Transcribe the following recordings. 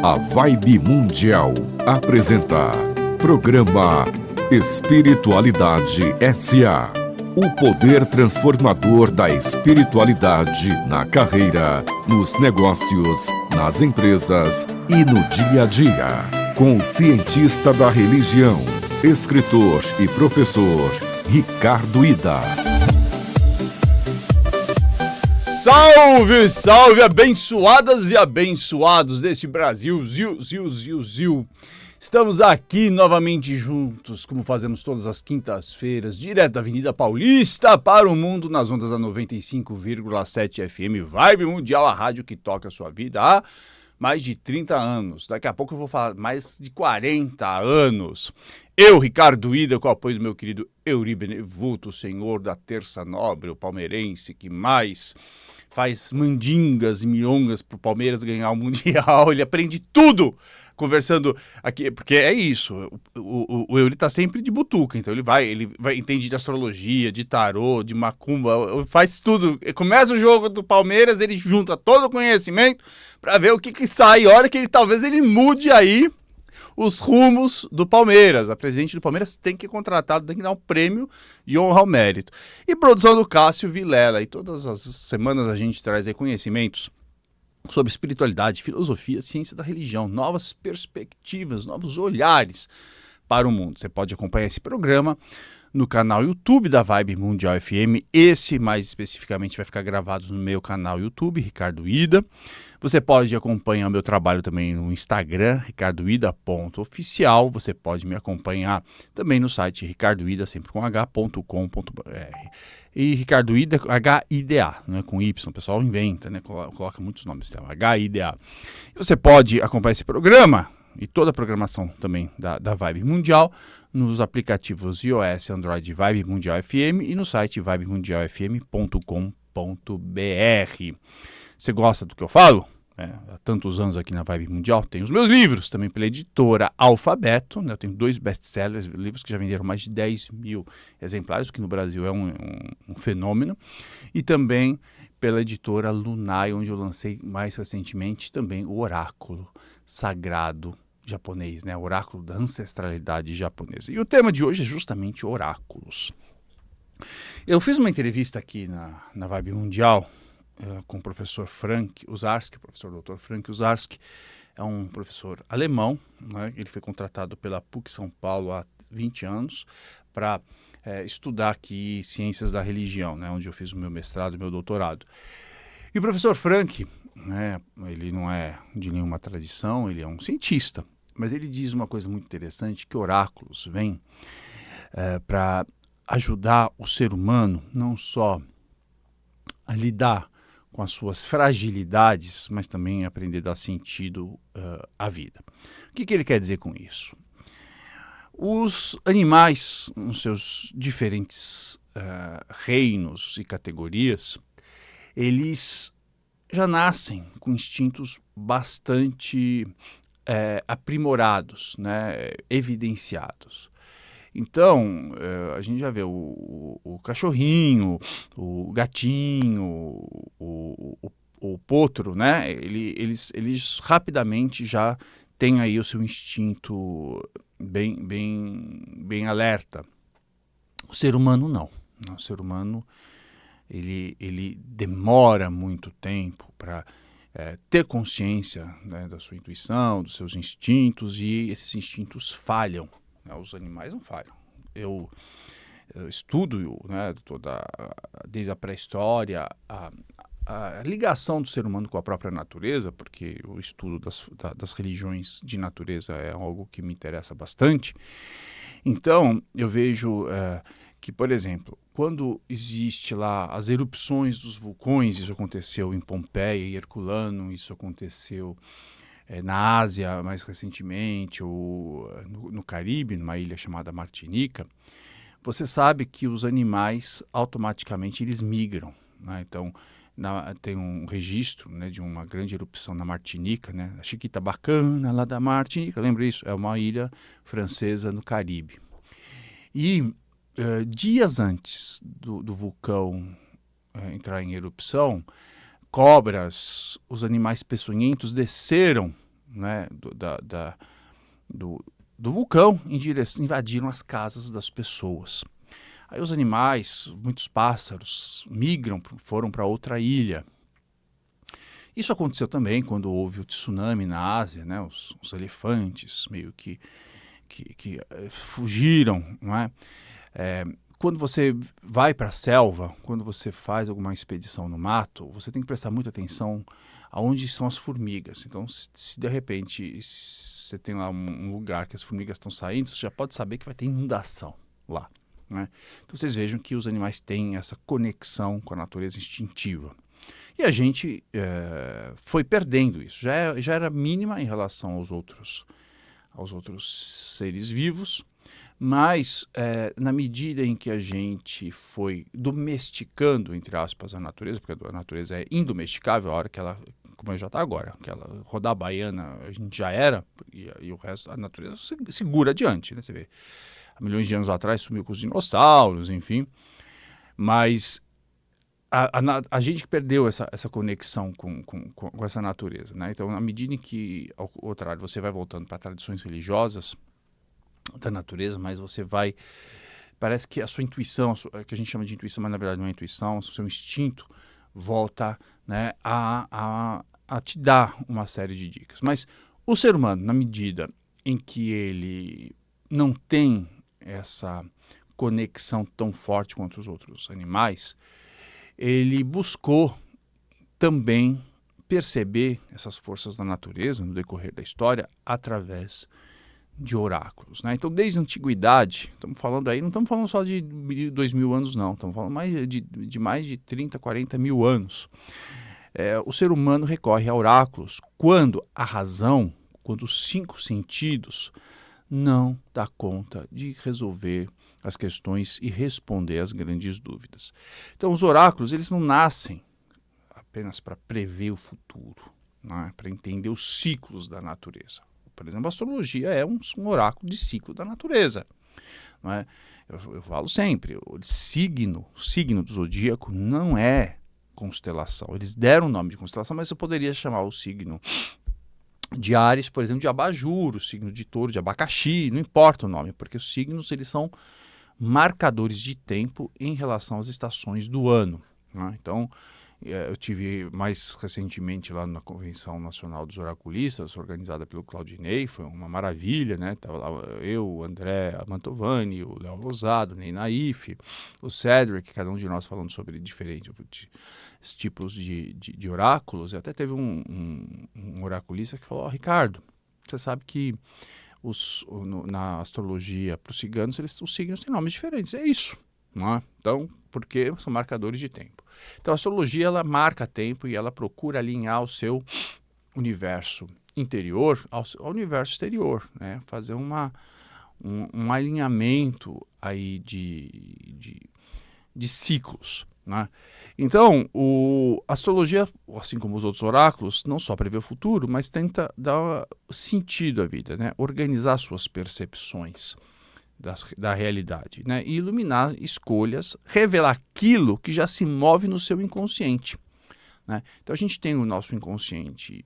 A Vibe Mundial apresenta Programa Espiritualidade S.A. O poder transformador da espiritualidade na carreira, nos negócios, nas empresas e no dia a dia. Com o cientista da religião, escritor e professor Ricardo Ida. Salve, salve, abençoadas e abençoados deste Brasil, Zil. Estamos aqui novamente juntos, como fazemos todas as quintas-feiras, direto da Avenida Paulista para o mundo, nas ondas da 95,7 FM, Vibe Mundial, a rádio que toca a sua vida há mais de 30 anos. Daqui a pouco eu vou falar mais de 40 anos. Eu, Ricardo Ida, com o apoio do meu querido Euri Benevuto, senhor da Terça Nobre, o palmeirense que mais faz mandingas e miongas pro Palmeiras ganhar o Mundial. Ele aprende tudo conversando aqui, porque é isso, o Euri tá sempre de butuca, então ele vai entende de astrologia, de tarô, de macumba, faz tudo. Começa o jogo do Palmeiras, ele junta todo o conhecimento para ver o que sai. Olha que talvez ele mude aí os rumos do Palmeiras. A presidente do Palmeiras tem que contratar, tem que dar um prêmio de honra ao mérito. E produção do Cássio Vilela. E todas as semanas a gente traz aí conhecimentos sobre espiritualidade, filosofia, ciência da religião, novas perspectivas, novos olhares para o mundo. Você pode acompanhar esse programa no canal YouTube da Vibe Mundial FM. Esse, mais especificamente, vai ficar gravado no meu canal YouTube, Ricardo Ida. Você pode acompanhar o meu trabalho também no Instagram, ricardoida.oficial. Você pode me acompanhar também no site ricardoida, sempre com h.com.br. E Ricardo Ida, H-I-D-A, não é com Y, o pessoal inventa, né? Coloca muitos nomes, então, H-I-D-A. Você pode acompanhar esse programa e toda a programação também da Vibe Mundial nos aplicativos iOS, Android, Vibe Mundial FM e no site vibemundialfm.com.br. Você gosta do que eu falo? Há tantos anos aqui na Vibe Mundial, tem os meus livros também pela editora Alfabeto, né? Eu tenho 2 best-sellers, livros que já venderam mais de 10 mil exemplares, o que no Brasil é um fenômeno, e também pela editora Lunai, onde eu lancei mais recentemente também o Oráculo Sagrado japonês, né? O Oráculo da Ancestralidade Japonesa. E o tema de hoje é justamente oráculos. Eu fiz uma entrevista aqui na Vibe Mundial com o professor Frank Uzarsky, professor Dr. Frank Uzarsky, é um professor alemão, né? Ele foi contratado pela PUC São Paulo há 20 anos para estudar aqui ciências da religião, né? Onde eu fiz o meu mestrado e meu doutorado. E o professor Frank, né, ele não é de nenhuma tradição, ele é um cientista, mas ele diz uma coisa muito interessante, que oráculos vêm para ajudar o ser humano não só a lidar com as suas fragilidades, mas também aprender a dar sentido à vida. O que ele quer dizer com isso? Os animais, nos seus diferentes reinos e categorias, eles já nascem com instintos bastante aprimorados, né, evidenciados. Então, a gente já vê o cachorrinho, o gatinho, o potro, né? Eles rapidamente já têm aí o seu instinto bem alerta. O ser humano não. O ser humano ele demora muito tempo para ter consciência, né, da sua intuição, dos seus instintos, e esses instintos falham. Os animais não falham. Eu estudo, né, desde a pré-história, a ligação do ser humano com a própria natureza, porque o estudo das religiões de natureza é algo que me interessa bastante. Então, eu vejo que, por exemplo, quando existe lá as erupções dos vulcões, isso aconteceu em Pompeia e Herculano, isso aconteceu na Ásia mais recentemente, ou no Caribe, numa ilha chamada Martinica, você sabe que os animais automaticamente eles migram, né? Então, tem um registro, né, de uma grande erupção na Martinica, né? A Chiquita Bacana lá da Martinica, lembra isso? É uma ilha francesa no Caribe. E dias antes do vulcão entrar em erupção, cobras, os animais peçonhentos desceram né, do vulcão invadiram as casas das pessoas. Aí os animais, muitos pássaros, foram para outra ilha. Isso aconteceu também quando houve o tsunami na Ásia, né? Os elefantes meio que fugiram, não é? Quando você vai para a selva, quando você faz alguma expedição no mato, você tem que prestar muita atenção aonde são as formigas. Então, se de repente você tem lá um lugar que as formigas estão saindo, você já pode saber que vai ter inundação lá, né? Então, vocês vejam que os animais têm essa conexão com a natureza instintiva. E a gente foi perdendo isso. Já era mínima em relação aos outros seres vivos, mas na medida em que a gente foi domesticando, entre aspas, a natureza, porque a natureza é indomesticável, a hora que ela, como já está agora, que ela rodar a baiana, a gente já era, e o resto, a natureza segura adiante, né? Você vê, há milhões de anos atrás sumiu com os dinossauros, enfim, mas a gente que perdeu essa conexão com essa natureza, né? Então, na medida em que, ao contrário, você vai voltando para tradições religiosas da natureza, mas você vai... Parece que a sua intuição, que a gente chama de intuição, mas na verdade não é intuição, o seu instinto volta, né, a te dar uma série de dicas. Mas o ser humano, na medida em que ele não tem essa conexão tão forte quanto os outros animais, ele buscou também perceber essas forças da natureza no decorrer da história através de oráculos, né? Então, desde a antiguidade, estamos falando aí, não estamos falando só de 2.000 anos, não, estamos falando de mais de 30, 40 mil anos. O ser humano recorre a oráculos quando a razão, quando os 5 sentidos não dá conta de resolver as questões e responder às grandes dúvidas. Então, os oráculos, eles não nascem apenas para prever o futuro, né? Para entender os ciclos da natureza. Por exemplo, a astrologia é um oráculo de ciclo da natureza, não é? Eu falo sempre, o signo do zodíaco não é constelação. Eles deram o nome de constelação, mas eu poderia chamar o signo de Áries, por exemplo, de abajur, o signo de touro, de abacaxi, não importa o nome, porque os signos, eles são marcadores de tempo em relação às estações do ano, né? Então, eu tive mais recentemente lá na Convenção Nacional dos Oraculistas, organizada pelo Claudinei, foi uma maravilha, né? Tava lá eu, o André Mantovani, o Léo Lozado, o Ney Naif, o Cedric, cada um de nós falando sobre diferentes tipos de oráculos. E até teve um oraculista que falou: Ricardo, você sabe que na astrologia para os ciganos, os signos têm nomes diferentes. É isso, não é? Então, porque são marcadores de tempo. Então, a astrologia, ela marca tempo e ela procura alinhar o seu universo interior ao universo exterior, né? Fazer um alinhamento aí de ciclos, né? Então, a astrologia, assim como os outros oráculos, não só prevê o futuro, mas tenta dar sentido à vida, né? Organizar suas percepções da realidade, né? E iluminar escolhas, revelar aquilo que já se move no seu inconsciente, né? Então, a gente tem o nosso inconsciente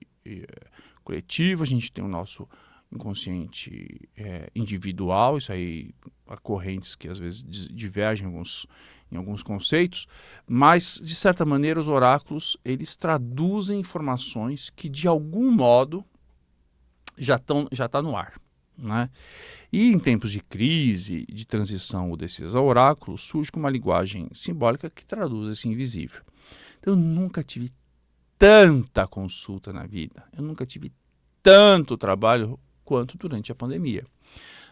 coletivo, a gente tem o nosso inconsciente individual, isso aí há correntes que às vezes divergem em alguns conceitos, mas de certa maneira os oráculos, eles traduzem informações que de algum modo já está no ar, né? E em tempos de crise, de transição ou decisão, oráculo surge com uma linguagem simbólica que traduz esse invisível. Então, eu nunca tive tanta consulta na vida, eu nunca tive tanto trabalho quanto durante a pandemia,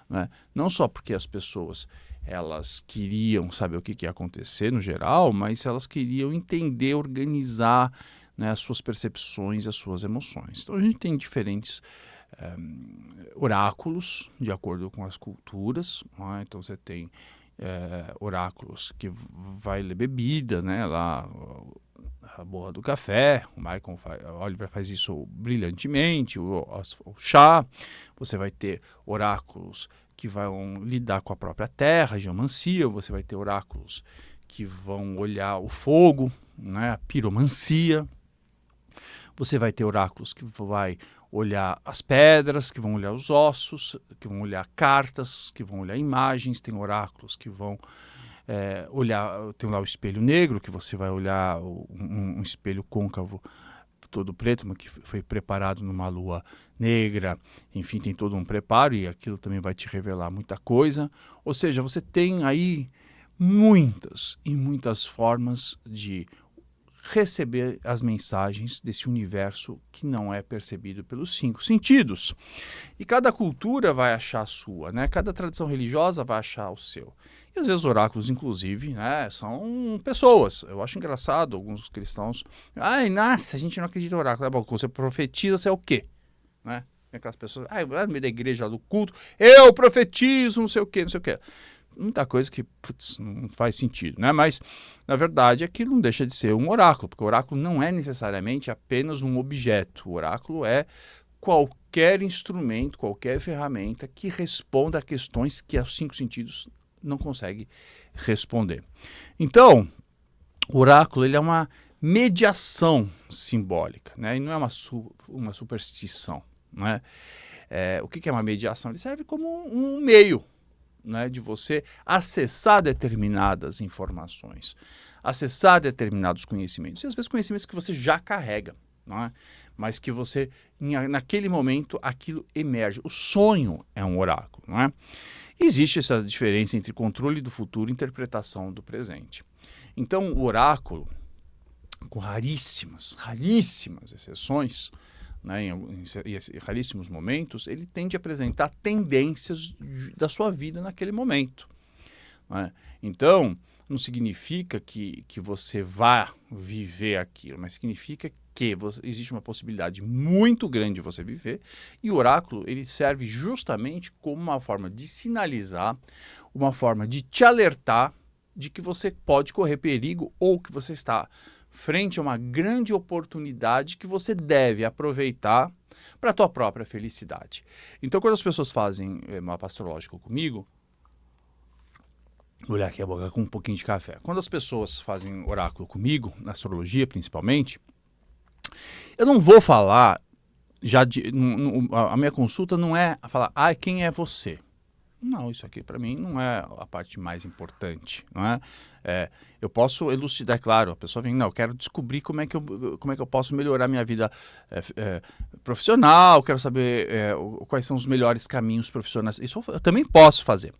né? Não só porque as pessoas elas queriam saber o que ia acontecer no geral, mas elas queriam entender, organizar, né, as suas percepções, as suas emoções. Então a gente tem diferentes oráculos de acordo com as culturas, né? Então você tem oráculos que vai ler bebida, né? Lá a borra do café, o Oliver faz isso brilhantemente, o chá. Você vai ter oráculos que vão lidar com a própria terra, a geomancia. Você vai ter oráculos que vão olhar o fogo, né? A piromancia. Você vai ter oráculos que vai olhar as pedras, que vão olhar os ossos, que vão olhar cartas, que vão olhar imagens, tem oráculos que vão olhar, tem lá o espelho negro, que você vai olhar um espelho côncavo todo preto, mas que foi preparado numa lua negra, enfim, tem todo um preparo e aquilo também vai te revelar muita coisa. Ou seja, você tem aí muitas e muitas formas de receber as mensagens desse universo que não é percebido pelos 5 sentidos. E cada cultura vai achar a sua, né? Cada tradição religiosa vai achar o seu. E às vezes oráculos, inclusive, né, são pessoas. Eu acho engraçado alguns cristãos. Ai, nossa, a gente não acredita em oráculo. Bom, quando você profetiza, você é o quê? Né? Aquelas pessoas, lá no meio da igreja, do culto, eu profetizo, não sei o quê, não sei o quê. Muita coisa que não faz sentido, né? Mas, na verdade, aquilo não deixa de ser um oráculo, porque o oráculo não é necessariamente apenas um objeto. O oráculo é qualquer instrumento, qualquer ferramenta que responda a questões que os 5 sentidos não conseguem responder. Então, o oráculo ele é uma mediação simbólica, né? E não é uma superstição, né? O que é uma mediação? Ele serve como um meio, né, de você acessar determinadas informações, acessar determinados conhecimentos, e às vezes conhecimentos que você já carrega, não é? Mas que você, naquele momento, aquilo emerge. O sonho é um oráculo, não é? Existe essa diferença entre controle do futuro e interpretação do presente. Então, o oráculo, com raríssimas exceções, né, em raríssimos momentos, ele tende a apresentar tendências da sua vida naquele momento, né? Então, não significa que você vá viver aquilo, mas significa que existe uma possibilidade muito grande de você viver, e o oráculo ele serve justamente como uma forma de sinalizar, uma forma de te alertar de que você pode correr perigo ou que você está frente a uma grande oportunidade que você deve aproveitar para a tua própria felicidade. Então, quando as pessoas fazem mapa astrológico comigo, vou olhar aqui a boca com um pouquinho de café. Quando as pessoas fazem oráculo comigo, na astrologia principalmente, eu não vou falar, a minha consulta não é falar, quem é você? Não, isso aqui para mim não é a parte mais importante, não é? Eu posso elucidar, claro, a pessoa vem, não, eu quero descobrir como é que eu posso melhorar minha vida profissional, quero saber quais são os melhores caminhos profissionais, isso eu também posso fazer.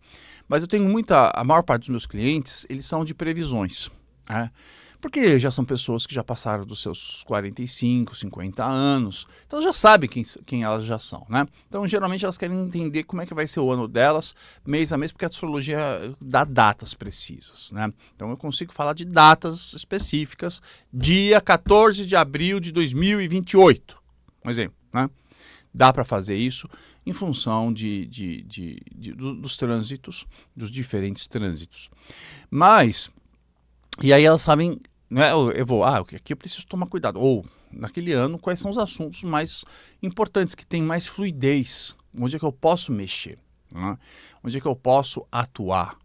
Mas eu tenho a maior parte dos meus clientes, eles são de previsões, né? Porque já são pessoas que já passaram dos seus 45, 50 anos, então já sabem quem elas já são, né? Então, geralmente, elas querem entender como é que vai ser o ano delas, mês a mês, porque a astrologia dá datas precisas, né? Então, eu consigo falar de datas específicas, dia 14 de abril de 2028, um exemplo, né? Dá para fazer isso em função dos trânsitos, dos diferentes trânsitos. Mas... E aí elas sabem, né, aqui eu preciso tomar cuidado. Ou, naquele ano, quais são os assuntos mais importantes, que têm mais fluidez, onde é que eu posso mexer, né? Onde é que eu posso atuar,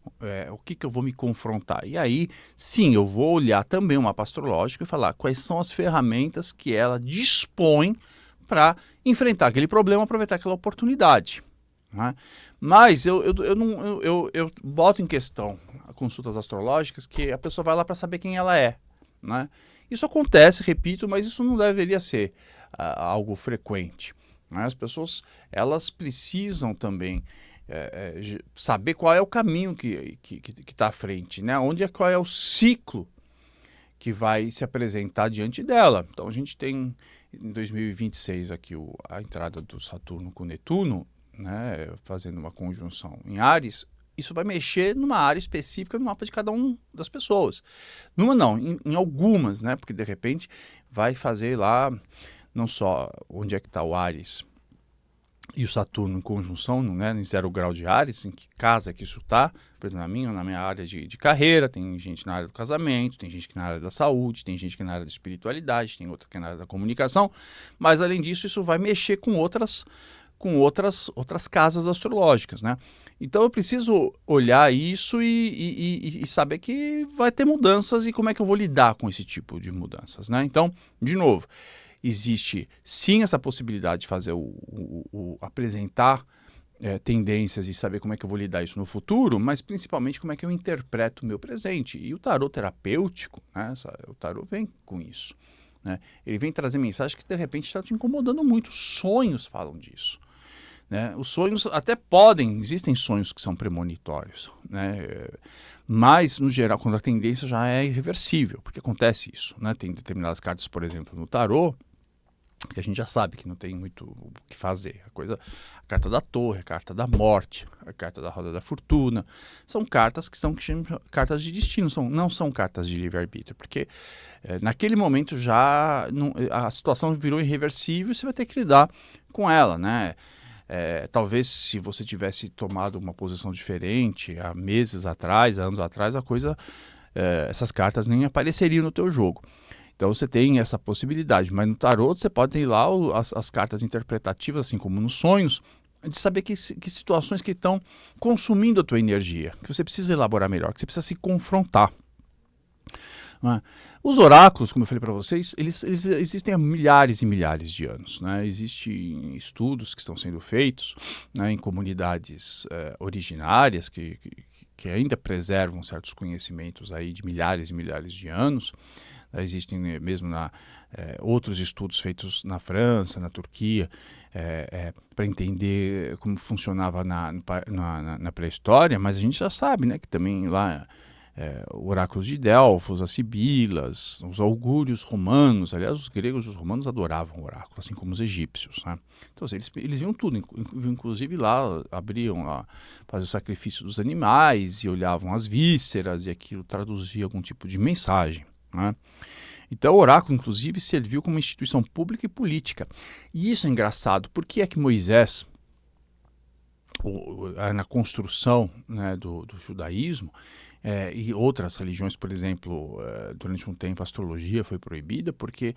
o que eu vou me confrontar. E aí, sim, eu vou olhar também o mapa astrológico e falar quais são as ferramentas que ela dispõe para enfrentar aquele problema, aproveitar aquela oportunidade, né? Mas eu boto em questão consultas astrológicas que a pessoa vai lá para saber quem ela é, né? Isso acontece, repito, mas isso não deveria ser algo frequente, né? As pessoas elas precisam também saber qual é o caminho que está à frente, né? Qual é o ciclo que vai se apresentar diante dela. Então a gente tem em 2026 aqui a entrada do Saturno com Netuno, né, fazendo uma conjunção em Áries. Isso vai mexer numa área específica no mapa de cada uma das pessoas. Em algumas, né, porque de repente vai fazer lá, não só onde é que está o Áries e o Saturno em conjunção, né, em 0 grau de Áries, em que casa que isso está, por exemplo, na minha área de carreira, tem gente na área do casamento, tem gente que na área da saúde, tem gente que na área da espiritualidade, tem outra que na área da comunicação, mas além disso isso vai mexer com outras casas astrológicas, né? Então eu preciso olhar isso e saber que vai ter mudanças e como é que eu vou lidar com esse tipo de mudanças, né? Então, de novo, existe sim essa possibilidade de fazer apresentar tendências e saber como é que eu vou lidar isso no futuro, mas principalmente como é que eu interpreto o meu presente. E o tarô terapêutico, né, o tarô vem com isso. Né? Ele vem trazer mensagens que de repente está te incomodando muito. Sonhos falam disso. Né? Os sonhos até existem sonhos que são premonitórios, né? Mas, no geral, quando a tendência já é irreversível, porque acontece isso. Né? Tem determinadas cartas, por exemplo, no tarô, que a gente já sabe que não tem muito o que fazer. A carta da torre, a carta da morte, a carta da roda da fortuna, são cartas que são cartas de destino, não são cartas de livre-arbítrio, porque naquele momento já a situação virou irreversível e você vai ter que lidar com ela, né? Talvez se você tivesse tomado uma posição diferente há meses atrás, anos atrás, essas cartas nem apareceriam no teu jogo. Então você tem essa possibilidade, mas no tarô você pode ter lá as cartas interpretativas, assim como nos sonhos, de saber que situações que estão consumindo a tua energia, que você precisa elaborar melhor, que você precisa se confrontar. Né? Os oráculos, como eu falei para vocês, eles existem há milhares e milhares de anos. Né? Existem estudos que estão sendo feitos, né, em comunidades originárias que ainda preservam certos conhecimentos aí de milhares e milhares de anos. Existem mesmo outros estudos feitos na França, na Turquia, para entender como funcionava na pré-história, mas a gente já sabe, né, que também lá o oráculo de Delfos, as sibilas, os augúrios romanos, aliás, os gregos e os romanos adoravam o oráculo, assim como os egípcios. Né? Então, assim, eles viam tudo, inclusive lá faziam o sacrifício dos animais e olhavam as vísceras e aquilo traduzia algum tipo de mensagem. Né? Então o oráculo, inclusive, serviu como instituição pública e política. E isso é engraçado. Por que é que Moisés, na construção, né, do judaísmo, e outras religiões, por exemplo, durante um tempo a astrologia foi proibida, porque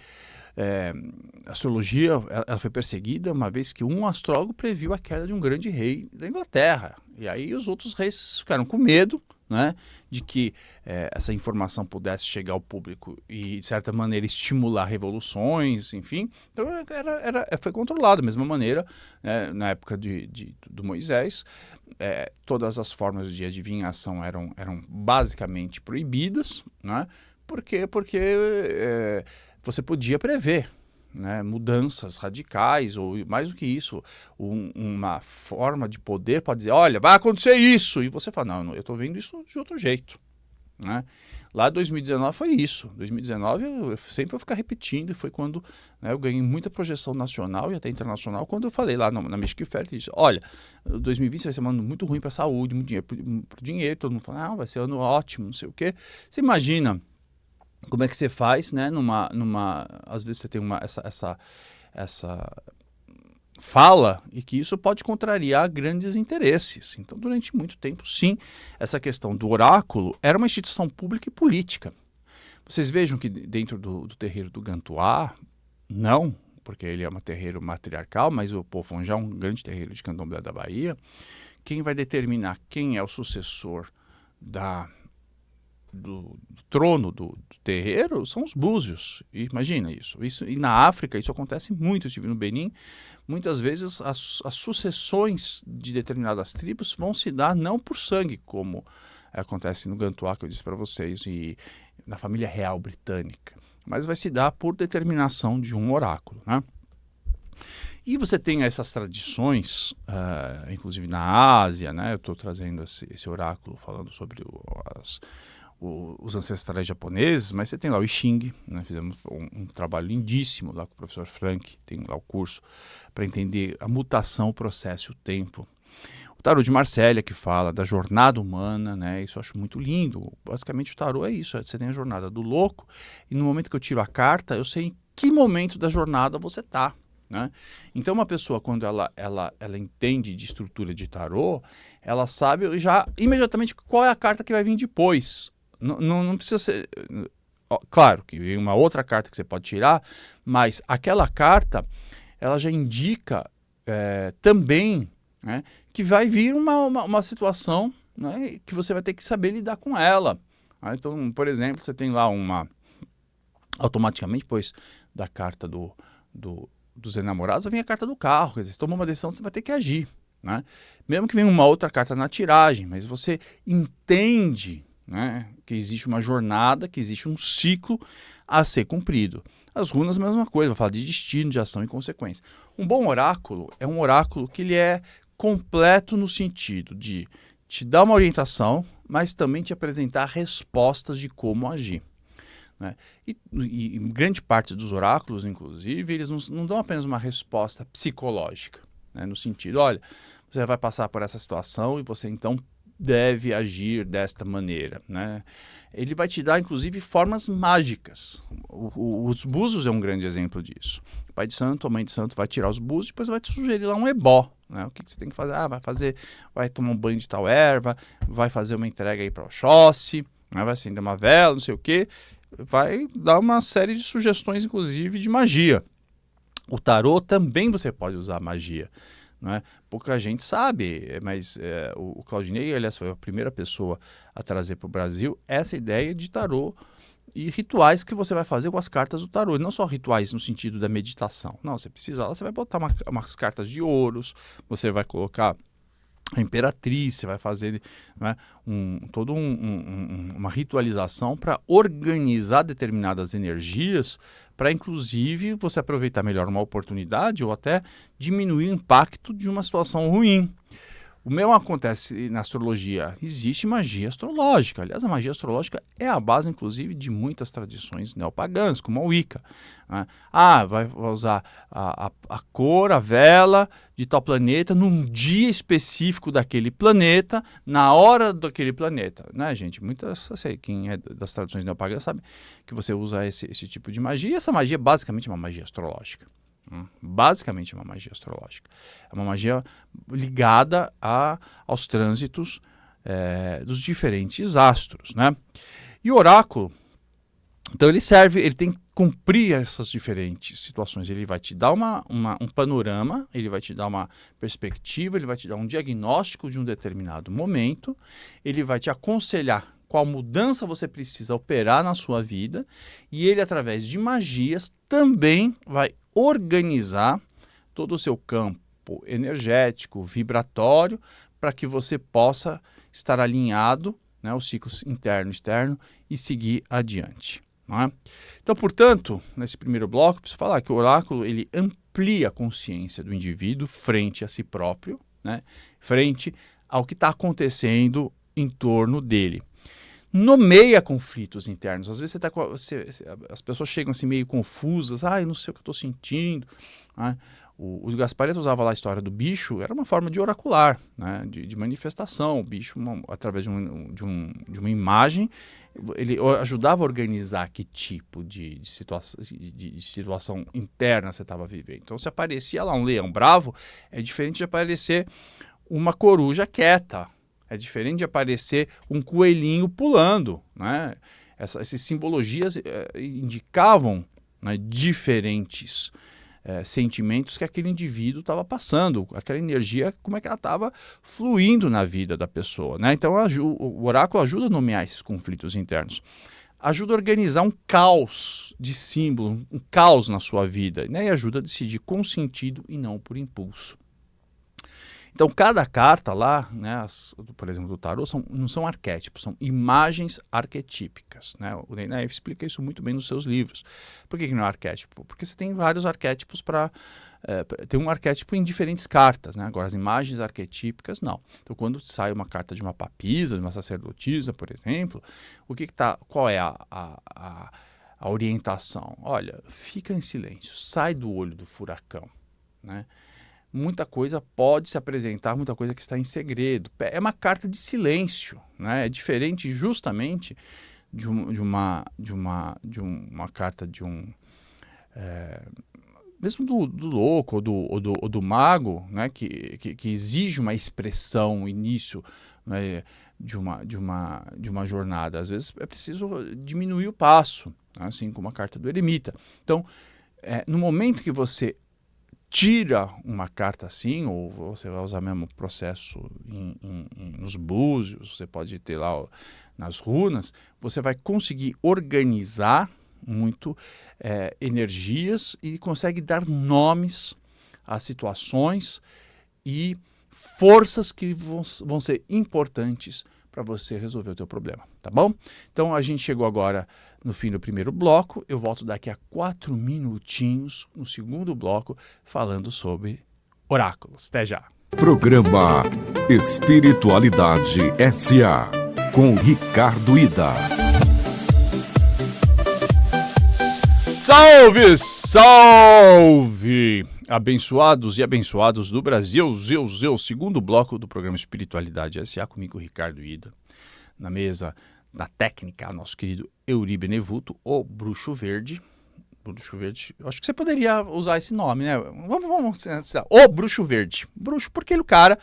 a astrologia ela foi perseguida uma vez que um astrólogo previu a queda de um grande rei da Inglaterra. E aí os outros reis ficaram com medo, né, de que essa informação pudesse chegar ao público e, de certa maneira, estimular revoluções, enfim. Então, foi controlado da mesma maneira, né, na época do Moisés. Todas as formas de adivinhação eram basicamente proibidas, né, porque você podia prever, né, mudanças radicais, ou mais do que isso, uma forma de poder pode dizer, olha, vai acontecer isso, e você fala, não, eu estou vendo isso de outro jeito. Né? Lá em 2019 foi isso. 2019 eu sempre vou ficar repetindo, e foi quando, né, eu ganhei muita projeção nacional e até internacional, quando eu falei lá na Mexicfert, disse, olha, 2020 vai ser um ano muito ruim para a saúde, muito dinheiro para o dinheiro, todo mundo fala, vai ser um ano ótimo, não sei o quê. Você imagina como é que você faz, né? Às vezes você tem essa fala e que isso pode contrariar grandes interesses. Então, durante muito tempo, sim, essa questão do oráculo era uma instituição pública e política. Vocês vejam que dentro do terreiro do Gantuá, não, porque ele é um terreiro matriarcal, mas o Pofon já é um grande terreiro de candomblé da Bahia, quem vai determinar quem é o sucessor do trono do terreiro são os búzios. Imagina isso. E na África isso acontece muito. Eu estive no Benin. Muitas vezes as sucessões de determinadas tribos vão se dar não por sangue, como acontece no Gantuá, que eu disse para vocês, e na família real britânica, mas vai se dar por determinação de um oráculo. Né? E você tem essas tradições, inclusive na Ásia, né? Eu estou trazendo esse oráculo falando sobre os ancestrais japoneses, mas você tem lá o I Ching, né? Fizemos um trabalho lindíssimo lá com o professor Frank, tem lá o curso para entender a mutação, o processo e o tempo. O tarô de Marsella, que fala da jornada humana, né? Isso eu acho muito lindo. Basicamente o tarô é isso, você tem a jornada do louco, e no momento que eu tiro a carta, eu sei em que momento da jornada você está. Né? Então uma pessoa, quando ela entende de estrutura de tarô, ela sabe já imediatamente qual é a carta que vai vir depois. Não precisa ser... Claro que vem uma outra carta que você pode tirar, mas aquela carta ela já indica também, né, que vai vir uma situação, né, que você vai ter que saber lidar com ela. Então, por exemplo, você tem lá automaticamente, depois da carta do dos enamorados, vai vir a carta do carro. Quer dizer, você tomou uma decisão, você vai ter que agir, né? Mesmo que venha uma outra carta na tiragem, mas você entende, né, que existe uma jornada, que existe um ciclo a ser cumprido. As runas, a mesma coisa, vai falar de destino, de ação e consequência. Um bom oráculo é um oráculo que ele é completo no sentido de te dar uma orientação, mas também te apresentar respostas de como agir, né? E grande parte dos oráculos, inclusive, eles não dão apenas uma resposta psicológica, né? No sentido, olha, você vai passar por essa situação e você então deve agir desta maneira, né? Ele vai te dar, inclusive, formas mágicas. Os búzios é um grande exemplo disso. O pai de santo, a mãe de santo vai tirar os búzios e depois vai te sugerir lá um ebó, né? O que você tem que fazer? Vai tomar um banho de tal erva, vai fazer uma entrega aí para o Oxóssi, né? Vai acender uma vela, não sei o quê. Vai dar uma série de sugestões, inclusive, de magia. O tarô também você pode usar magia, né? Pouca gente sabe, mas o Claudinei, aliás, foi a primeira pessoa a trazer para o Brasil essa ideia de tarô e rituais que você vai fazer com as cartas do tarô. Não só rituais no sentido da meditação. Não, você precisa, você vai botar umas cartas de ouros, você vai colocar a imperatriz, você vai fazer, né, uma ritualização para organizar determinadas energias, para inclusive você aproveitar melhor uma oportunidade ou até diminuir o impacto de uma situação ruim. O mesmo acontece na astrologia. Existe magia astrológica. Aliás, a magia astrológica é a base, inclusive, de muitas tradições neopagãs, como a Wicca, né? Vai usar a cor, a vela de tal planeta num dia específico daquele planeta, na hora daquele planeta, né, gente? Quem é das tradições neopagãs sabe que você usa esse tipo de magia. E essa magia é basicamente uma magia astrológica. Basicamente é uma magia astrológica. É uma magia ligada aos trânsitos dos diferentes astros, né? E o oráculo, então ele tem que cumprir essas diferentes situações. Ele vai te dar um panorama, ele vai te dar uma perspectiva, ele vai te dar um diagnóstico de um determinado momento, ele vai te aconselhar qual mudança você precisa operar na sua vida, e ele, através de magias, também vai organizar todo o seu campo energético, vibratório, para que você possa estar alinhado, né, os ciclos interno e externo, e seguir adiante, não é? Então, portanto, nesse primeiro bloco, preciso falar que o oráculo ele amplia a consciência do indivíduo frente a si próprio, né, frente ao que está acontecendo em torno dele. Nomeia conflitos internos. Às vezes as pessoas chegam assim meio confusas. Eu não sei o que eu estou sentindo, né? O Gasparetto usava lá a história do bicho, era uma forma de oracular, né? de manifestação. O bicho, através de uma imagem, ele ajudava a organizar que tipo de situação interna você estava vivendo. Então, se aparecia lá um leão bravo, é diferente de aparecer uma coruja quieta. É diferente de aparecer um coelhinho pulando, né? Essas simbologias indicavam, né, diferentes sentimentos que aquele indivíduo estava passando, aquela energia, como é que ela estava fluindo na vida da pessoa, né? Então o oráculo ajuda a nomear esses conflitos internos, ajuda a organizar um caos de símbolo, um caos na sua vida, né? E ajuda a decidir com sentido e não por impulso. Então, cada carta lá, né, por exemplo, do tarô, não são arquétipos, são imagens arquetípicas, né? O Dana F explica isso muito bem nos seus livros. Por que não é arquétipo? Porque você tem vários arquétipos tem um arquétipo em diferentes cartas, né? Agora, as imagens arquetípicas, não. Então, quando sai uma carta de uma papisa, de uma sacerdotisa, por exemplo, qual é a orientação? Olha, fica em silêncio, sai do olho do furacão, né? Muita coisa pode se apresentar, muita coisa que está em segredo. É uma carta de silêncio, né? É diferente justamente de uma carta mesmo do louco ou do mago, né? Que exige uma expressão, um início, né? de uma jornada. Às vezes é preciso diminuir o passo, né? Assim como a carta do eremita. Então, no momento que você tira uma carta assim, ou você vai usar mesmo o processo nos búzios, você pode ter lá nas runas, você vai conseguir organizar, energias e consegue dar nomes às situações e forças que vão ser importantes para você resolver o teu problema, tá bom? Então a gente chegou agora no fim do primeiro bloco, eu volto daqui a 4 minutinhos no segundo bloco falando sobre oráculos. Até já! Programa Espiritualidade S.A. com Ricardo Ida. Salve, salve! Abençoados e abençoados do Brasil, segundo bloco do programa Espiritualidade S.A. comigo, Ricardo Ida. Na mesa da técnica, nosso querido Euri Benevuto, o Bruxo Verde. Bruxo Verde, eu acho que você poderia usar esse nome, né? Vamos o Bruxo Verde. Bruxo, porque o cara,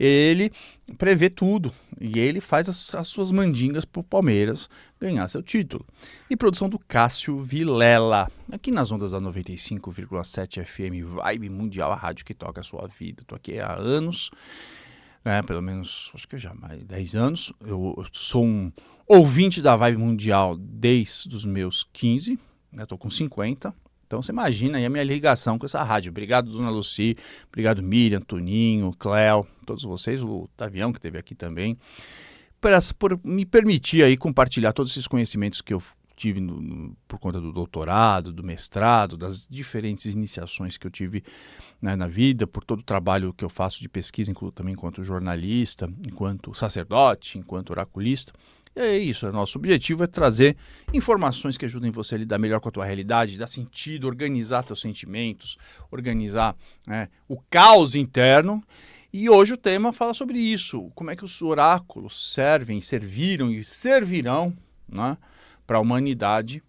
ele prevê tudo. E ele faz as suas mandingas pro Palmeiras ganhar seu título. E produção do Cássio Vilela. Aqui nas ondas da 95,7 FM Vibe Mundial, a rádio que toca a sua vida. Tô aqui há anos, né? Pelo menos, acho que já mais de 10 anos. Eu sou um ouvinte da Vibe Mundial desde os meus 15. Estou com 50, então você imagina aí a minha ligação com essa rádio. Obrigado, Dona Lucy, obrigado, Miriam, Toninho, Cléo, todos vocês, o Tavião que esteve aqui também, por me permitir aí compartilhar todos esses conhecimentos que eu tive por conta do doutorado, do mestrado, das diferentes iniciações que eu tive, né, na vida, por todo o trabalho que eu faço de pesquisa, também enquanto jornalista, enquanto sacerdote, enquanto oraculista. É isso, nosso objetivo é trazer informações que ajudem você a lidar melhor com a tua realidade, dar sentido, organizar teus sentimentos, organizar, né, o caos interno. E hoje o tema fala sobre isso, como é que os oráculos serviram e servirão, né, para a humanidade,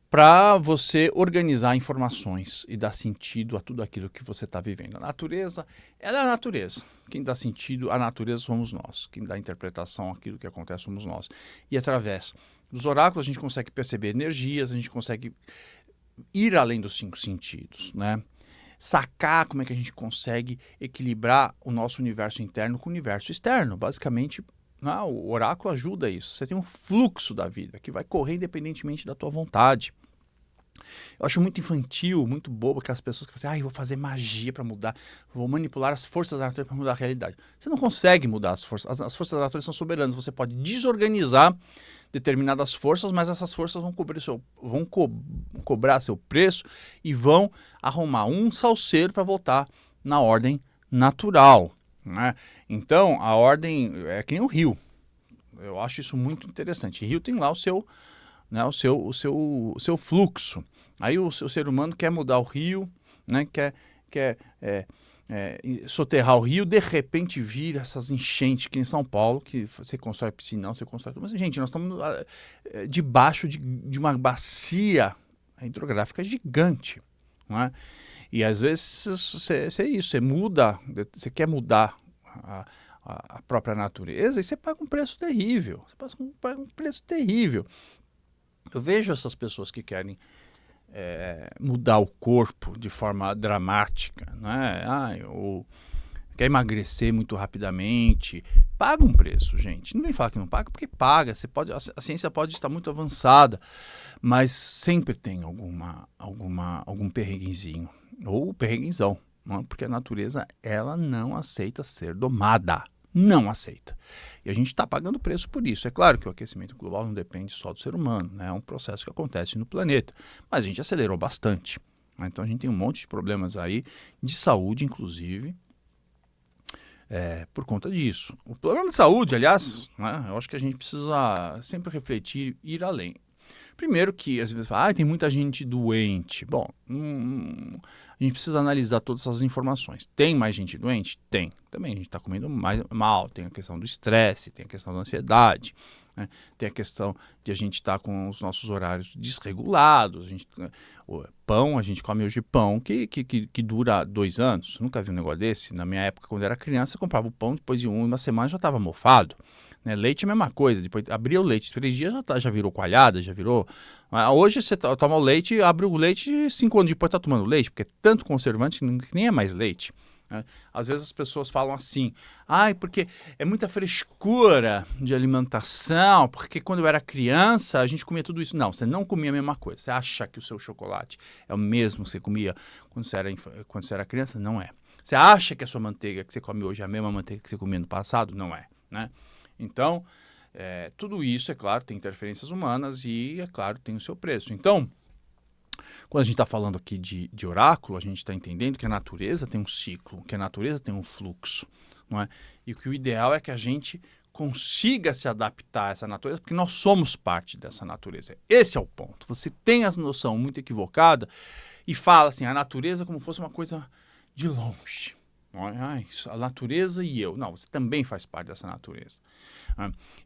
para você organizar informações e dar sentido a tudo aquilo que você está vivendo. A natureza, ela é a natureza. Quem dá sentido à natureza somos nós. Quem dá interpretação àquilo que acontece somos nós. E através dos oráculos a gente consegue perceber energias, a gente consegue ir além dos 5 sentidos, né? Sacar como é que a gente consegue equilibrar o nosso universo interno com o universo externo. Basicamente, o oráculo ajuda isso. Você tem um fluxo da vida que vai correr independentemente da tua vontade. Eu acho muito infantil, muito bobo aquelas pessoas que falam assim, eu vou fazer magia para mudar, vou manipular as forças da natureza para mudar a realidade. Você não consegue mudar as forças. As forças da natureza são soberanas. Você pode desorganizar determinadas forças, mas essas forças vão cobrar seu preço e vão arrumar um salseiro para voltar na ordem natural, né? Então, a ordem é que nem o rio. Eu acho isso muito interessante. O rio tem lá o seu fluxo. Aí o ser humano quer mudar o rio, né? quer soterrar o rio, de repente vira essas enchentes, que em São Paulo, que você constrói piscinão, você constrói tudo. Mas, gente, nós estamos debaixo de uma bacia hidrográfica gigante, não é? E às vezes você muda, você quer mudar a própria natureza e você paga um preço terrível. Eu vejo essas pessoas que querem mudar o corpo de forma dramática, né? Ou quer emagrecer muito rapidamente. Paga um preço, gente. Não vem falar que não paga, porque paga. A ciência pode estar muito avançada, mas sempre tem algum perrenguezinho. Ou perrenguezão, não é? Porque a natureza, ela não aceita ser domada. Não aceita. E a gente está pagando preço por isso. É claro que o aquecimento global não depende só do ser humano, né? É um processo que acontece no planeta. Mas a gente acelerou bastante, né? Então a gente tem um monte de problemas aí, de saúde, inclusive, por conta disso. O problema de saúde, aliás, né? Eu acho que a gente precisa sempre refletir e ir além. Primeiro que, às vezes, tem muita gente doente. Bom, a gente precisa analisar todas essas informações. Tem mais gente doente? Tem. Também a gente está comendo mais mal. Tem a questão do estresse, tem a questão da ansiedade, né? Tem a questão de a gente estar com os nossos horários desregulados. A gente come hoje pão que dura 2 anos. Nunca vi um negócio desse. Na minha época, quando eu era criança, eu comprava o pão, depois de uma semana já estava mofado. Né? Leite é a mesma coisa, depois abria o leite, 3 dias já virou coalhada, já virou... Hoje você toma o leite, abre o leite e 5 anos depois está tomando leite, porque é tanto conservante que nem é mais leite. né? Às vezes as pessoas falam assim, porque é muita frescura de alimentação, porque quando eu era criança a gente comia tudo isso. Não, você não comia a mesma coisa. Você acha que o seu chocolate é o mesmo que você comia quando você era criança? Não é. Você acha que a sua manteiga que você come hoje é a mesma manteiga que você comia no passado? Não é, né? Então, tudo isso, é claro, tem interferências humanas e, é claro, tem o seu preço. Então, quando a gente está falando aqui de oráculo, a gente está entendendo que a natureza tem um ciclo, que a natureza tem um fluxo, não é? E que o ideal é que a gente consiga se adaptar a essa natureza, porque nós somos parte dessa natureza. Esse é o ponto. Você tem a noção muito equivocada e fala assim, a natureza como fosse uma coisa de longe. A natureza e eu. Não, você também faz parte dessa natureza.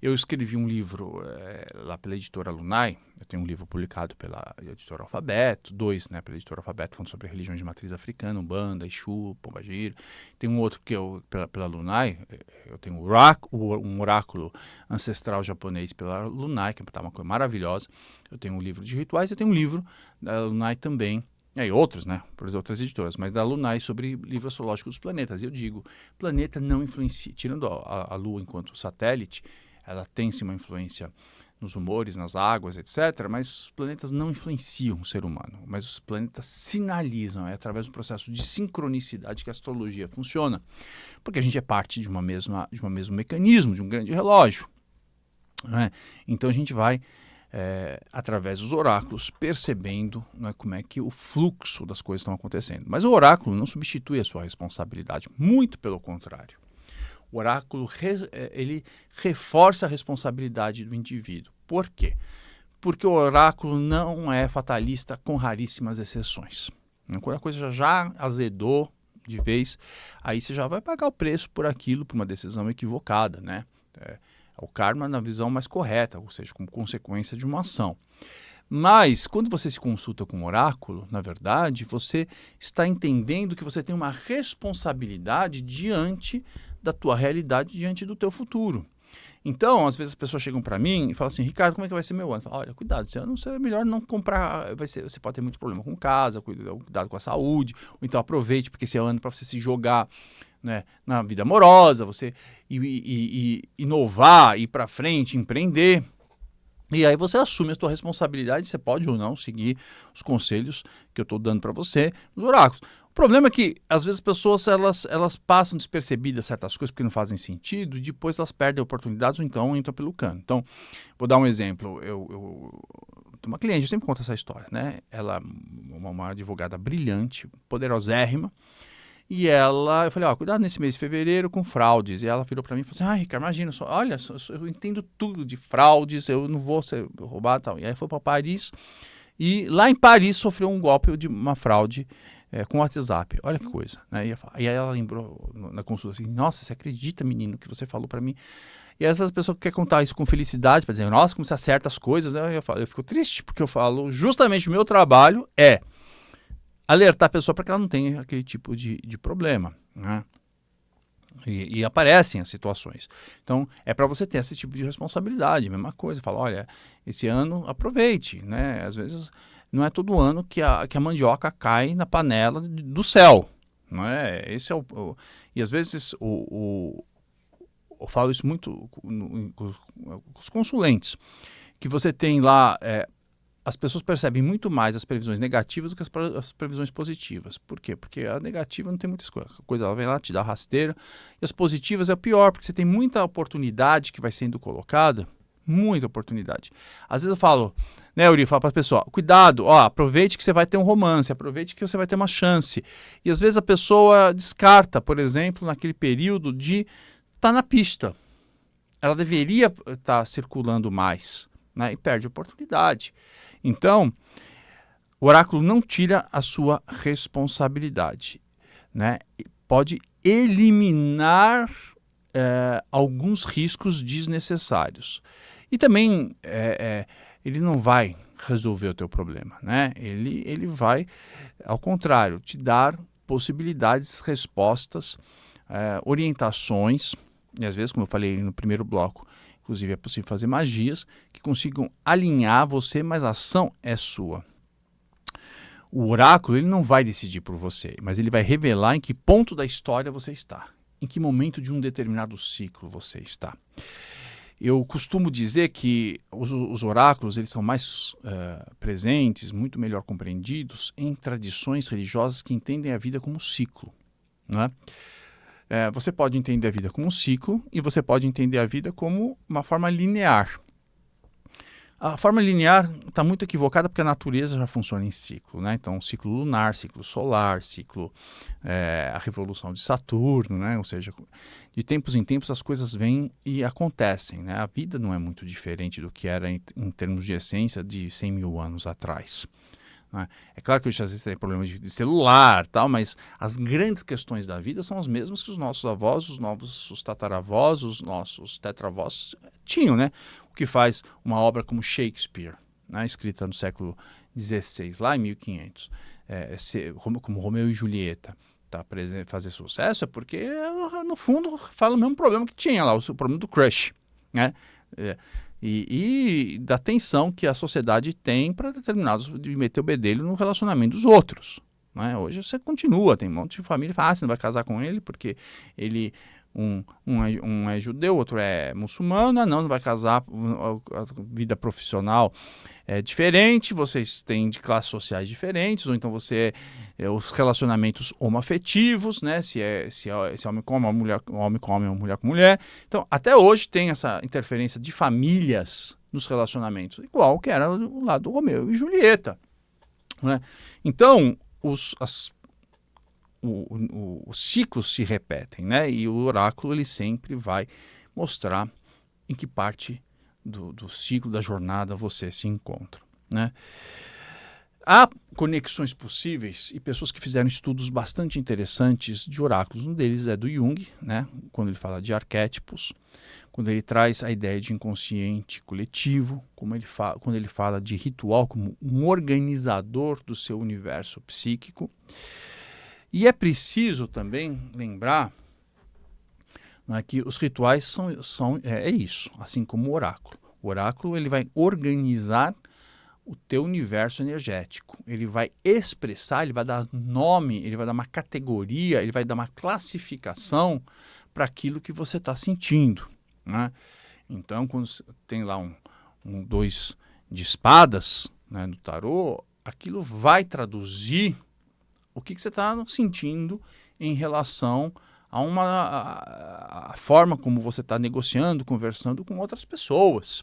Eu escrevi um livro lá pela editora Lunai. Eu tenho um livro publicado pela editora Alfabeto, 2, né, pela editora Alfabeto, falando sobre religiões de matriz africana, Umbanda, Exu, Pombagira. Tem um outro que pela Lunai, eu tenho um oráculo ancestral japonês pela Lunai, que é uma coisa maravilhosa. Eu tenho um livro de rituais, eu tenho um livro da Lunai também, e outros, né, por outras editoras, mas da Lunai sobre livro astrológico dos planetas. Eu digo, planeta não influencia, tirando a Lua enquanto satélite, ela tem sim uma influência nos humores, nas águas, etc., mas os planetas não influenciam o ser humano, mas os planetas sinalizam, através do processo de sincronicidade que a astrologia funciona, porque a gente é parte de um mesmo mecanismo, de um grande relógio, né? Então a gente vai através dos oráculos, percebendo, né, como é que o fluxo das coisas estão acontecendo. Mas o oráculo não substitui a sua responsabilidade, muito pelo contrário. O oráculo ele reforça a responsabilidade do indivíduo. Por quê? Porque o oráculo não é fatalista, com raríssimas exceções. Quando a coisa já azedou de vez, aí você já vai pagar o preço por aquilo, por uma decisão equivocada, né? O karma na visão mais correta, ou seja, como consequência de uma ação. Mas, quando você se consulta com um oráculo, na verdade, você está entendendo que você tem uma responsabilidade diante da tua realidade, diante do teu futuro. Então, às vezes as pessoas chegam para mim e falam assim, Ricardo, como é que vai ser meu ano? Eu falo, olha, cuidado, esse ano é melhor não comprar, você pode ter muito problema com casa, cuidado com a saúde, ou então aproveite, porque esse é o ano para você se jogar, né, na vida amorosa, você inovar, ir para frente, empreender. E aí você assume a sua responsabilidade, você pode ou não seguir os conselhos que eu estou dando para você nos oráculos. O problema é que, às vezes, as pessoas elas passam despercebidas certas coisas porque não fazem sentido e depois elas perdem oportunidades ou então entram pelo cano. Então, vou dar um exemplo. Eu tenho uma cliente, eu sempre conto essa história, né? Ela é uma advogada brilhante, poderosérrima. E eu falei, cuidado nesse mês de fevereiro com fraudes. E ela virou para mim e falou assim, Ricardo, imagina, eu entendo tudo de fraudes, eu não vou ser roubado e tal. E aí foi para Paris, e lá em Paris sofreu um golpe de uma fraude com o WhatsApp. Olha que coisa, né? E aí ela lembrou na consulta assim, nossa, você acredita, menino, que você falou para mim? E essas pessoas que querem contar isso com felicidade, para dizer, nossa, como você acerta as coisas, né? Eu fico triste, porque eu falo, justamente o meu trabalho é alertar a pessoa para que ela não tenha aquele tipo de problema, né? E aparecem as situações. Então, é para você ter esse tipo de responsabilidade. Mesma coisa, fala, olha, esse ano aproveite, né? Às vezes não é todo ano que a mandioca cai na panela do céu, não é? Esse é e às vezes eu falo isso muito com os consulentes, que você tem lá... as pessoas percebem muito mais as previsões negativas do que as previsões positivas. Por quê? Porque a negativa não tem muitas coisas. A coisa ela vem lá, te dá rasteira. E as positivas é o pior, porque você tem muita oportunidade que vai sendo colocada. Muita oportunidade. Às vezes eu falo, né, Yuri, falo para as pessoas, cuidado, aproveite que você vai ter um romance, aproveite que você vai ter uma chance. E às vezes a pessoa descarta, por exemplo, naquele período de estar na pista. Ela deveria estar circulando mais, né, e perde a oportunidade. Então, o oráculo não tira a sua responsabilidade, né? Pode eliminar alguns riscos desnecessários. E também ele não vai resolver o teu problema, né? Ele vai, ao contrário, te dar possibilidades, respostas, orientações, e às vezes, como eu falei no primeiro bloco, inclusive é possível fazer magias que consigam alinhar você, mas a ação é sua. O oráculo ele não vai decidir por você, mas ele vai revelar em que ponto da história você está, em que momento de um determinado ciclo você está. Eu costumo dizer que os oráculos eles são mais presentes, muito melhor compreendidos em tradições religiosas que entendem a vida como um ciclo, né? Você pode entender a vida como um ciclo e você pode entender a vida como uma forma linear. A forma linear está muito equivocada porque a natureza já funciona em ciclo, né? Então, ciclo lunar, ciclo solar, ciclo, a revolução de Saturno, né? Ou seja, de tempos em tempos as coisas vêm e acontecem, né? A vida não é muito diferente do que era em termos de essência de 100 mil anos atrás, né? É claro que hoje às vezes tem problemas de celular, tal, mas as grandes questões da vida são as mesmas que os nossos avós, os tataravós, os nossos tetravós tinham, né? O que faz uma obra como Shakespeare, né? Escrita no século XVI, lá em 1500, como Romeu e Julieta, tá fazer sucesso é porque, no fundo, fala o mesmo problema que tinha lá, o problema do crush, né? E da tensão que a sociedade tem para determinados, de meter o bedelho no relacionamento dos outros, né? Hoje você continua, tem um monte de família que fala, você não vai casar com ele porque ele, um é judeu, outro é muçulmano, não vai casar, a vida profissional é diferente, vocês têm de classes sociais diferentes, ou então os relacionamentos homoafetivos, né? Se homem com homem com homem, ou mulher com mulher. Então, até hoje tem essa interferência de famílias nos relacionamentos, igual que era o lado do Romeu e Julieta, né? Então, os ciclos se repetem, né? E o oráculo ele sempre vai mostrar em que parte do ciclo da jornada você se encontra, né? Há conexões possíveis e pessoas que fizeram estudos bastante interessantes de oráculos. Um deles é do Jung, né? Quando ele fala de arquétipos, quando ele traz a ideia de inconsciente coletivo, quando ele fala de ritual como um organizador do seu universo psíquico. E é preciso também lembrar, né, que os rituais é isso, assim como o oráculo. O oráculo ele vai organizar o teu universo energético. Ele vai expressar, ele vai dar nome, ele vai dar uma categoria, ele vai dar uma classificação para aquilo que você está sentindo, né? Então, quando tem lá um 2 de espadas, né, no tarô, aquilo vai traduzir o que você está sentindo em relação a forma como você está negociando, conversando com outras pessoas,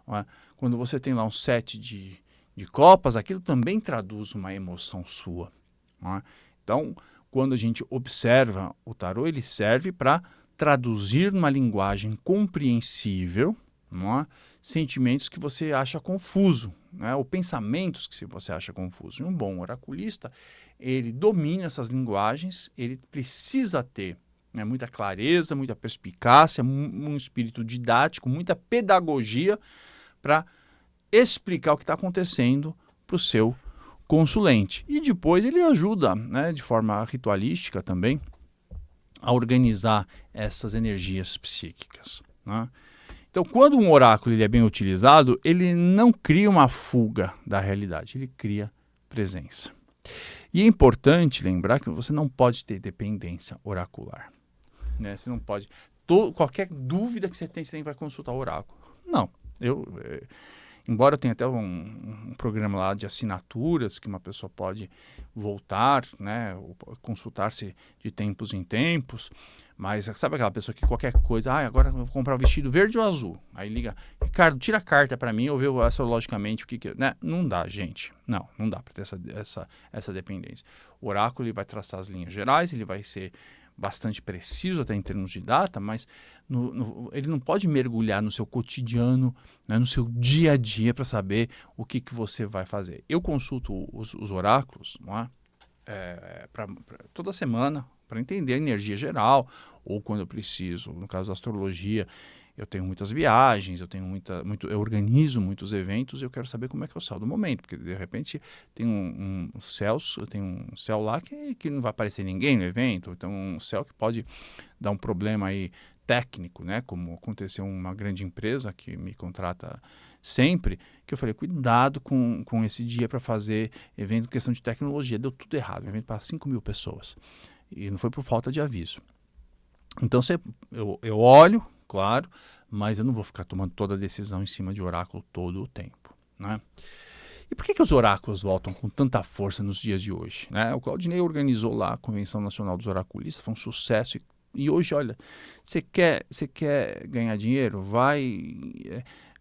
né? Quando você tem lá um 7 de copas, aquilo também traduz uma emoção sua, né? Então, quando a gente observa o tarô, ele serve para traduzir numa linguagem compreensível, não é? Sentimentos que você acha confuso, né? Ou pensamentos que você acha confuso. E um bom oraculista, ele domina essas linguagens, ele precisa ter, né, muita clareza, muita perspicácia, um espírito didático, muita pedagogia para explicar o que está acontecendo para o seu consulente. E depois ele ajuda, né, de forma ritualística também, a organizar essas energias psíquicas, né? Então, quando um oráculo ele é bem utilizado, ele não cria uma fuga da realidade, ele cria presença. E é importante lembrar que você não pode ter dependência oracular, né? Você não pode... qualquer dúvida que você tem vai consultar o oráculo. Não. Embora eu tenha até um programa lá de assinaturas que uma pessoa pode voltar, né, consultar-se de tempos em tempos, mas sabe aquela pessoa que qualquer coisa, agora eu vou comprar o vestido verde ou azul? Aí liga, Ricardo, tira a carta para mim, ou vê astrologicamente o que né? Não dá, gente. Não dá para ter essa dependência. O oráculo ele vai traçar as linhas gerais, ele vai ser bastante preciso até em termos de data, mas ele não pode mergulhar no seu cotidiano, né, no seu dia a dia para saber o que você vai fazer. Eu consulto os oráculos, não é? Toda semana para entender a energia geral, ou quando eu preciso, no caso da astrologia, eu tenho muitas viagens, eu organizo muitos eventos, eu quero saber como é que é o céu do momento, porque de repente tem um céu lá que não vai aparecer ninguém no evento, então um céu que pode dar um problema aí técnico, né? Como aconteceu uma grande empresa que me contrata sempre, que eu falei, cuidado com esse dia para fazer evento em questão de tecnologia, deu tudo errado, um evento para 5.000 pessoas, e não foi por falta de aviso. Então eu olho, claro, mas eu não vou ficar tomando toda a decisão em cima de oráculo todo o tempo, né? E por que os oráculos voltam com tanta força nos dias de hoje, né? O Claudinei organizou lá a Convenção Nacional dos Oraculistas, foi um sucesso. E hoje, olha, você quer ganhar dinheiro?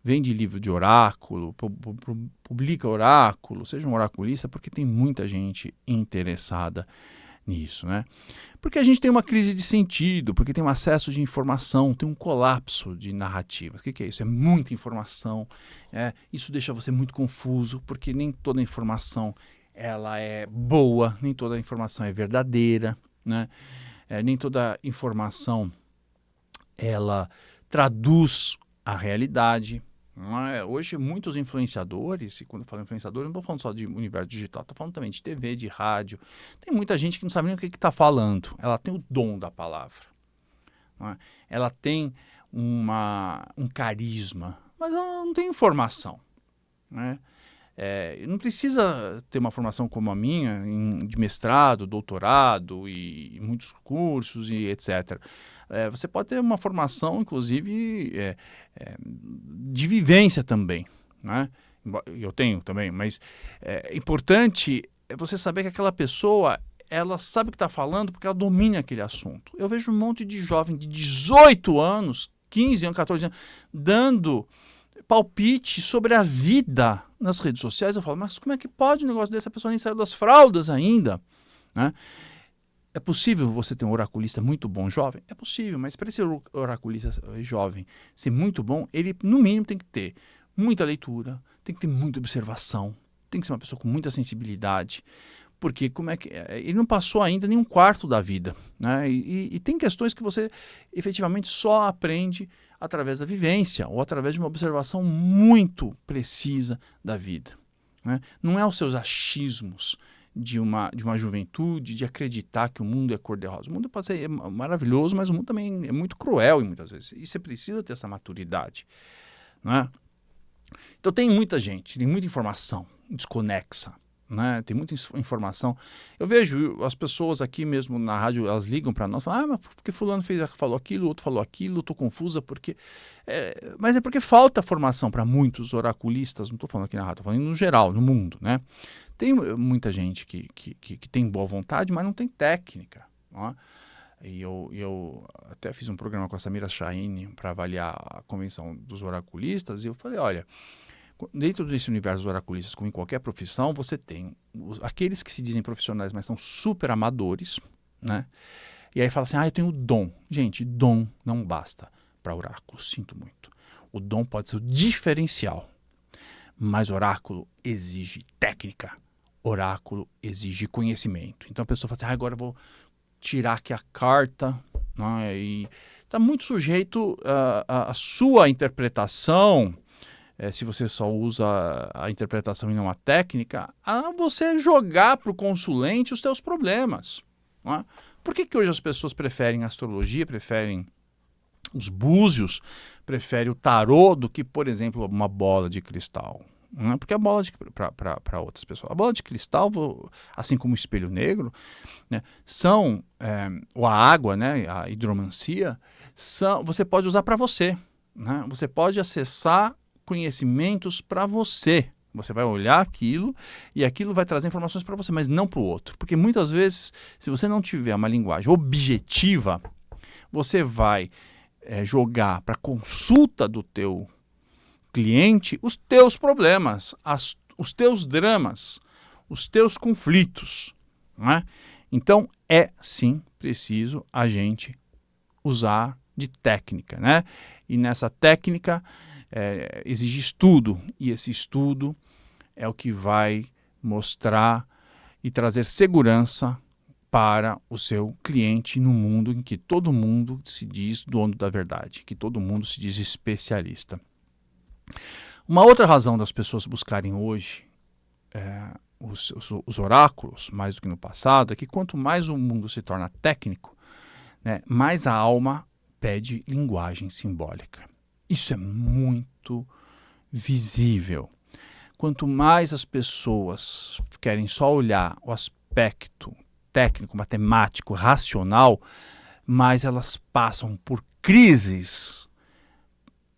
Vende livro de oráculo, publica oráculo, seja um oraculista, porque tem muita gente interessada nisso, né? Porque a gente tem uma crise de sentido, porque tem um acesso de informação, tem um colapso de narrativa. O que é isso? É muita informação, isso deixa você muito confuso, porque nem toda informação ela é boa, nem toda informação é verdadeira, né? Nem toda informação ela traduz a realidade. Hoje, muitos influenciadores, e quando eu falo influenciador, eu não estou falando só de universo digital, estou falando também de TV, de rádio. Tem muita gente que não sabe nem o que está falando. Ela tem o dom da palavra. Ela tem um carisma, mas ela não tem informação, né? Não precisa ter uma formação como a minha, de mestrado, doutorado e muitos cursos e etc. Você pode ter uma formação, inclusive, de vivência também, né? Eu tenho também, mas é importante você saber que aquela pessoa, ela sabe o que está falando porque ela domina aquele assunto. Eu vejo um monte de jovem de 18 anos, 15 anos, 14 anos, dando palpite sobre a vida nas redes sociais. Eu falo, mas como é que pode um negócio desse? A pessoa nem saiu das fraldas ainda, né? É possível você ter um oraculista muito bom jovem? É possível, mas para esse oraculista jovem ser muito bom, ele no mínimo tem que ter muita leitura, tem que ter muita observação, tem que ser uma pessoa com muita sensibilidade, porque ele não passou ainda nem um quarto da vida, né? E tem questões que você efetivamente só aprende através da vivência ou através de uma observação muito precisa da vida, né? Não é os seus achismos de uma juventude, de acreditar que o mundo é cor-de-rosa. O mundo pode ser maravilhoso, mas o mundo também é muito cruel muitas vezes. E você precisa ter essa maturidade, né? Então tem muita gente, tem muita informação desconexa, né? Tem muita informação. Eu vejo as pessoas aqui mesmo na rádio, elas ligam para nós, falam, mas porque fulano falou aquilo, outro falou aquilo, estou confusa porque... mas é porque falta formação para muitos oraculistas, não estou falando aqui na rádio, estou falando no geral, no mundo, né? Tem muita gente que tem boa vontade, mas não tem técnica, não é? E eu até fiz um programa com a Samira Chahine para avaliar a Convenção dos Oraculistas, e eu falei, olha, dentro desse universo dos oraculistas, como em qualquer profissão, você tem aqueles que se dizem profissionais, mas são super amadores, né? E aí fala assim, eu tenho dom. Gente, dom não basta para oráculo, sinto muito. O dom pode ser o diferencial, mas oráculo exige técnica, oráculo exige conhecimento. Então a pessoa fala assim, agora eu vou tirar aqui a carta, né? E está muito sujeito à sua interpretação. Se você só usa a interpretação e não a técnica, a você jogar para o consulente os teus problemas, não é? Por que hoje as pessoas preferem a astrologia, preferem os búzios, preferem o tarô do que, por exemplo, uma bola de cristal? Não é? Porque a bola para outras pessoas, a bola de cristal, assim como o espelho negro, né, ou a água, né, a hidromancia, você pode usar para você, né? Você pode acessar conhecimentos para você. Você vai olhar aquilo e aquilo vai trazer informações para você, mas não para o outro. Porque muitas vezes, se você não tiver uma linguagem objetiva, você vai jogar para consulta do teu cliente os teus problemas, os teus dramas, os teus conflitos, não é? Então, sim preciso a gente usar de técnica, né? E nessa técnica exige estudo, e esse estudo é o que vai mostrar e trazer segurança para o seu cliente no mundo em que todo mundo se diz dono da verdade, que todo mundo se diz especialista. Uma outra razão das pessoas buscarem hoje os oráculos, mais do que no passado, é que quanto mais o mundo se torna técnico, né, mais a alma pede linguagem simbólica. Isso é muito visível. Quanto mais as pessoas querem só olhar o aspecto técnico, matemático, racional, mais elas passam por crises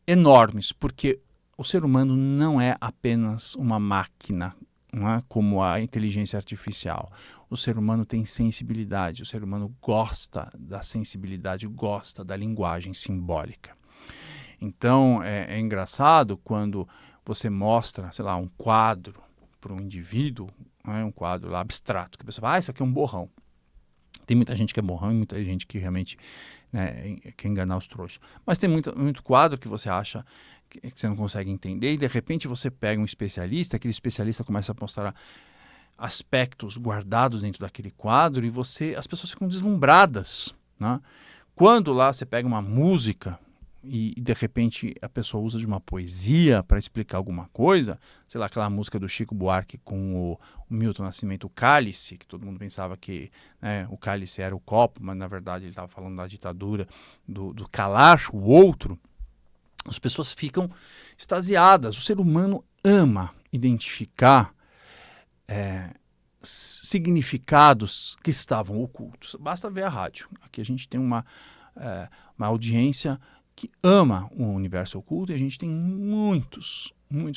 enormes, porque o ser humano não é apenas uma máquina, não é como a inteligência artificial. O ser humano tem sensibilidade, o ser humano gosta da sensibilidade, gosta da linguagem simbólica. Então, é engraçado quando você mostra, sei lá, um quadro para um indivíduo, né, um quadro lá abstrato, que a pessoa fala, isso aqui é um borrão. Tem muita gente que é borrão e muita gente que realmente, né, quer enganar os trouxas. Mas tem muito quadro que você acha que você não consegue entender e de repente você pega um especialista, aquele especialista começa a mostrar aspectos guardados dentro daquele quadro e as pessoas ficam deslumbradas, né? Quando lá você pega uma música e de repente a pessoa usa de uma poesia para explicar alguma coisa, sei lá, aquela música do Chico Buarque com o Milton Nascimento, o Cálice, que todo mundo pensava que, né, o cálice era o copo, mas na verdade ele estava falando da ditadura, do calar o outro. As pessoas ficam extasiadas. O ser humano ama identificar significados que estavam ocultos. Basta ver a rádio. Aqui a gente tem uma audiência que ama o universo oculto e a gente tem muitos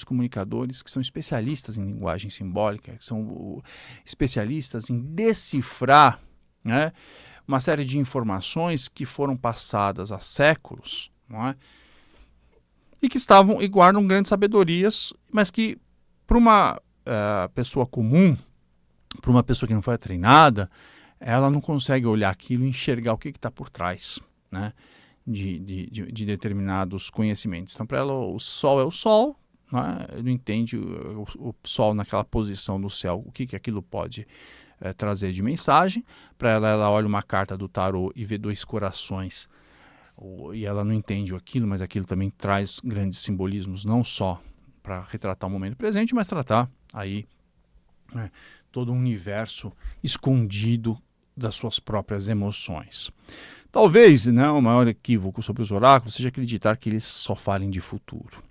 comunicadores que são especialistas em linguagem simbólica, que são especialistas em decifrar, né, uma série de informações que foram passadas há séculos, não é? E que estavam e guardam grandes sabedorias, mas que para uma pessoa comum, para uma pessoa que não foi treinada, ela não consegue olhar aquilo e enxergar o que está por trás, né, de determinados conhecimentos. Então, para ela, o Sol é o Sol, né? Não entende o Sol naquela posição no céu, o que aquilo pode trazer de mensagem. Para ela olha uma carta do tarô e vê 2 corações, e ela não entende aquilo, mas aquilo também traz grandes simbolismos, não só para retratar o momento presente, mas tratar aí, né, todo um universo escondido das suas próprias emoções. Talvez, né, o maior equívoco sobre os oráculos seja acreditar que eles só falem de futuro.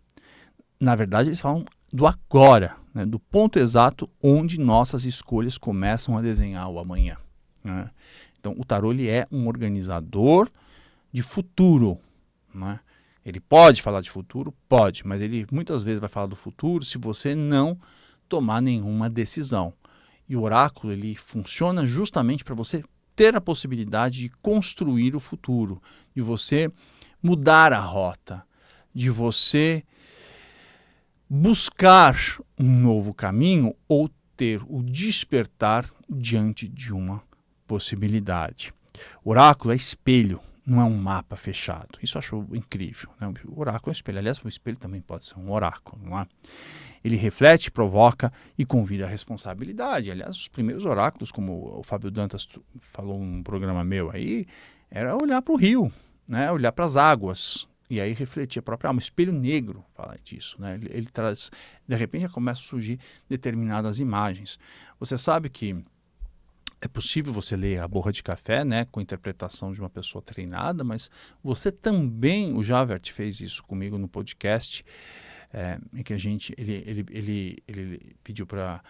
Na verdade, eles falam do agora, né, do ponto exato onde nossas escolhas começam a desenhar o amanhã, né? Então, o tarô ele é um organizador de futuro, né? Ele pode falar de futuro? Pode, mas ele muitas vezes vai falar do futuro se você não tomar nenhuma decisão. E o oráculo ele funciona justamente para você ter a possibilidade de construir o futuro, de você mudar a rota, de você buscar um novo caminho ou ter o despertar diante de uma possibilidade. O oráculo é espelho, não é um mapa fechado. Isso eu acho incrível, né? O oráculo é espelho. Aliás, o espelho também pode ser um oráculo, não é? Ele reflete, provoca e convida a responsabilidade. Aliás, os primeiros oráculos, como o Fábio Dantas falou num programa meu aí, era olhar para o rio, né? Olhar para as águas e aí refletir a própria alma. O espelho negro fala disso, né? Ele traz, de repente, começa a surgir determinadas imagens. Você sabe que é possível você ler A Borra de Café, né, com interpretação de uma pessoa treinada, mas você também, o Javert fez isso comigo no podcast, em que ele pediu para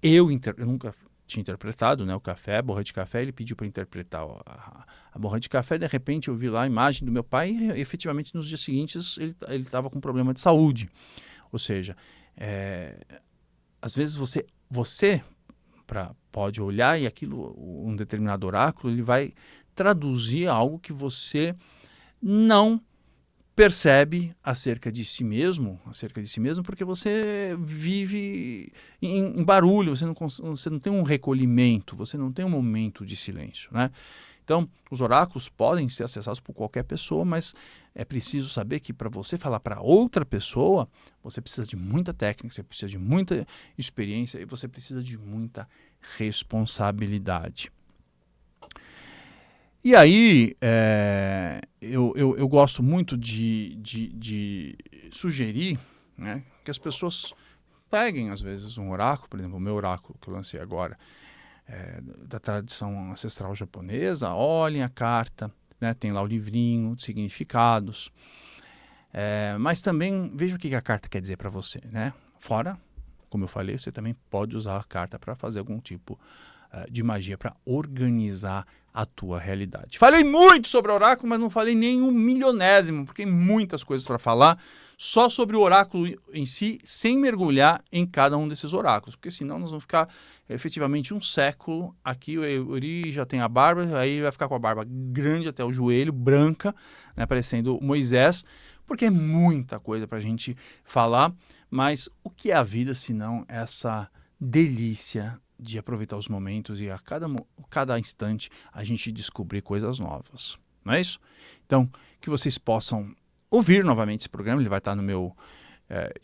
eu nunca tinha interpretado, né, o café, a borra de café, ele pediu para interpretar a borra de café, de repente eu vi lá a imagem do meu pai e efetivamente nos dias seguintes ele estava com problema de saúde. Ou seja, às vezes você pode olhar e aquilo, um determinado oráculo, ele vai traduzir algo que você não percebe acerca de si mesmo, porque você vive em barulho, você não tem um recolhimento, você não tem um momento de silêncio, né? Então, os oráculos podem ser acessados por qualquer pessoa, mas é preciso saber que para você falar para outra pessoa, você precisa de muita técnica, você precisa de muita experiência e você precisa de muita responsabilidade. E aí, eu gosto muito de sugerir, né, que as pessoas peguem, às vezes, um oráculo, por exemplo, o meu oráculo que eu lancei agora, da tradição ancestral japonesa, olhem a carta, né, tem lá o livrinho de significados, mas também veja o que a carta quer dizer para você, né? Fora, como eu falei, você também pode usar a carta para fazer algum tipo de magia para organizar a tua realidade. Falei muito sobre o oráculo, mas não falei nem um milionésimo, porque tem muitas coisas para falar só sobre o oráculo em si, sem mergulhar em cada um desses oráculos, porque senão nós vamos ficar efetivamente um século. Aqui o Euri já tem a barba, aí vai ficar com a barba grande até o joelho, branca, né, parecendo Moisés, porque é muita coisa para a gente falar, mas o que é a vida se não essa delícia de aproveitar os momentos e a cada instante a gente descobrir coisas novas, não é isso? Então, que vocês possam ouvir novamente esse programa, ele vai estar no meu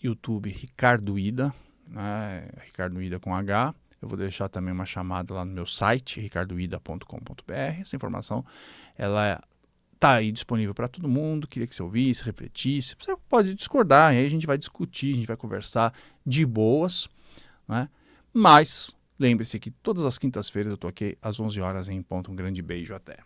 YouTube Ricardo Ida, né? Ricardo Ida com H. Eu vou deixar também uma chamada lá no meu site, ricardoida.com.br. Essa informação, ela está aí disponível para todo mundo. Queria que você ouvisse, refletisse. Você pode discordar, aí a gente vai discutir, a gente vai conversar de boas, né? Mas lembre-se que todas as quintas-feiras eu estou aqui às 11 horas em ponto. Um grande beijo, até.